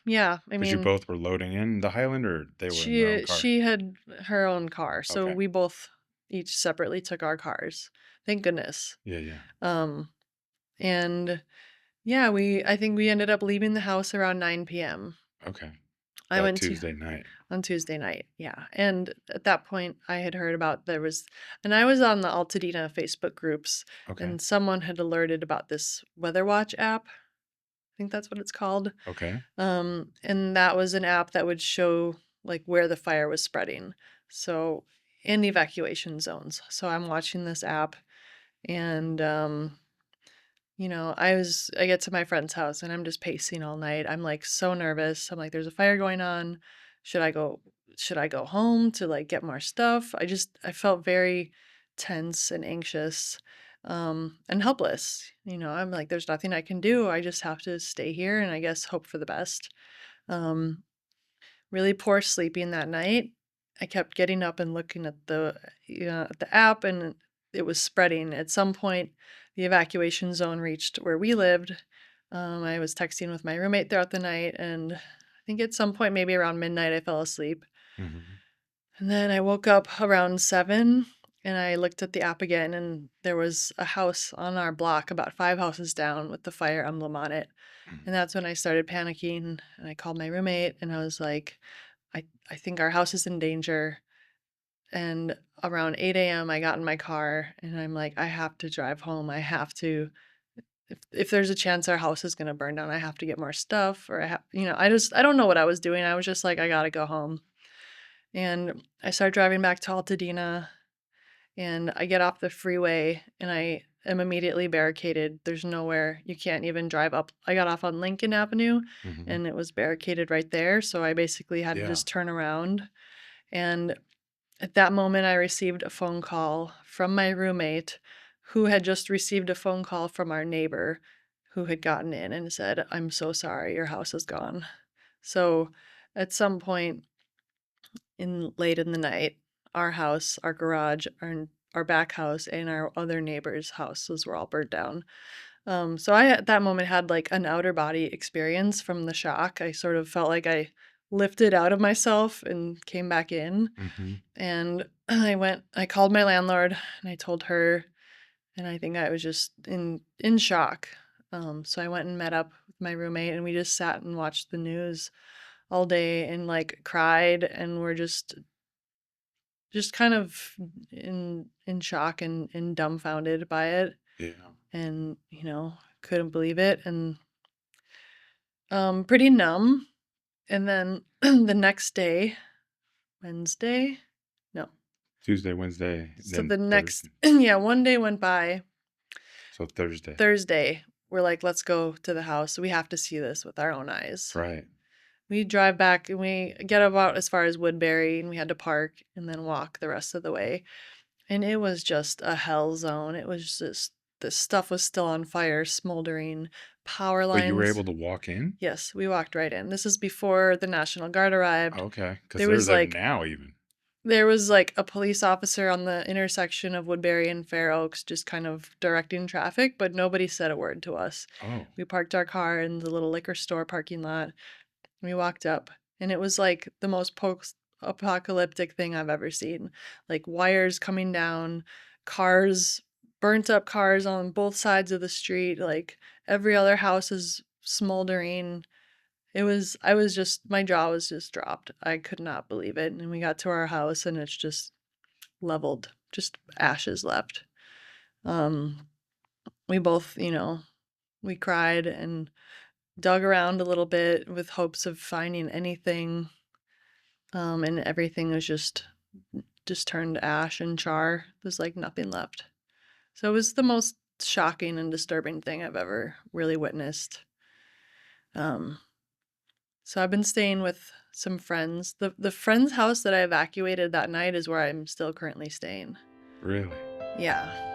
Yeah, I Because you mean, both were loading in the Highland, or they were in their own car? she had her own car, so Okay. we both each separately took our cars. Thank goodness. Yeah, yeah. Um, and yeah, I think we ended up leaving the house around 9 p.m. Okay. I That went to Tuesday night. On Tuesday night, yeah, and at that point, I had heard about there was and I was on the Altadena Facebook groups, Okay. and someone had alerted about this Weather Watch app. I think that's what it's called. Okay. And that was an app that would show, like, where the fire was spreading, so in evacuation zones. So I'm watching this app, and, I get to my friend's house, and I'm just pacing all night. I'm, like, so nervous. I'm like, "There's a fire going on. Should I go should I go home to, like, get more stuff?" I felt very tense and anxious, and helpless. I'm like, "There's nothing I can do. I just have to stay here and I guess hope for the best." Um, Really poor sleeping that night. I kept getting up and looking at the app, and it was spreading. At some point, the evacuation zone reached where we lived. I was texting with my roommate throughout the night, and I think at some point, maybe around midnight, I fell asleep. Mhm. And then I woke up around 7 and I looked at the app again, and there was a house on our block about 5 houses down with the fire emblem on it. Mhm. And that's when I started panicking, and I called my roommate and I was like, I think our house is in danger. And around 8 a.m., I got in my car and I'm like, I have to drive home. I have to, if there's a chance our house is going to burn down, I have to get more stuff. Or I don't know what I was doing. I was just like, I got to go home. And I start driving back to Altadena, and I get off the freeway and I am immediately barricaded. There's nowhere, you can't even drive up. I got off on Lincoln Avenue Mhm. and it was barricaded right there. So I basically had to Yeah. just turn around. And at that moment, I received a phone call from my roommate, who had just received a phone call from our neighbor who had gotten in and said, "I'm so sorry, your house is gone." So at some point in late in the night, our house, our garage, our back house, and our other neighbor's houses were all burnt down. So I at that moment had like an outer body experience from the shock. I sort of felt like I lifted out of myself and came back in. Mhm. And I called my landlord and I told her, and I think I was just in shock. So I went and met up with my roommate and we just sat and watched the news all day and like cried and were just kind of in shock and dumbfounded by it, Yeah. and couldn't believe it, and pretty numb. And then the next day, Wednesday, no, Tuesday, Wednesday, so then the next Thursday. yeah, one day went by. So Thursday. Thursday, we're like, let's go to the house, we have to see this with our own eyes. Right. We drive back and we get about as far as Woodbury, and we had to park and then walk the rest of the way. And it was just a hell zone. It was just the stuff was still on fire, smoldering, power But you were lines. able to walk in? Yes, we walked right in. This is before the National Guard arrived. Okay, because 'cause There they're was there like now even. there was like a police officer on the intersection of Woodbury and Fair Oaks just kind of directing traffic, but nobody said a word to us. Oh. We parked our car in the little liquor store parking lot. We walked up, and it was like the most post-apocalyptic thing I've ever seen. Like wires coming down, cars, burnt up cars on both sides of the street. Like every other house is smoldering. I was just, my jaw was just dropped. I could not believe it. And we got to our house and it's just leveled, just ashes left. Um, we both, we cried and dug around a little bit with hopes of finding anything. And everything was just turned ash and char. There's like nothing left. So it was the most shocking and disturbing thing I've ever really witnessed. Um, so I've been staying with some friends. The friend's house that I evacuated that night is where I'm still currently staying. Really? Yeah.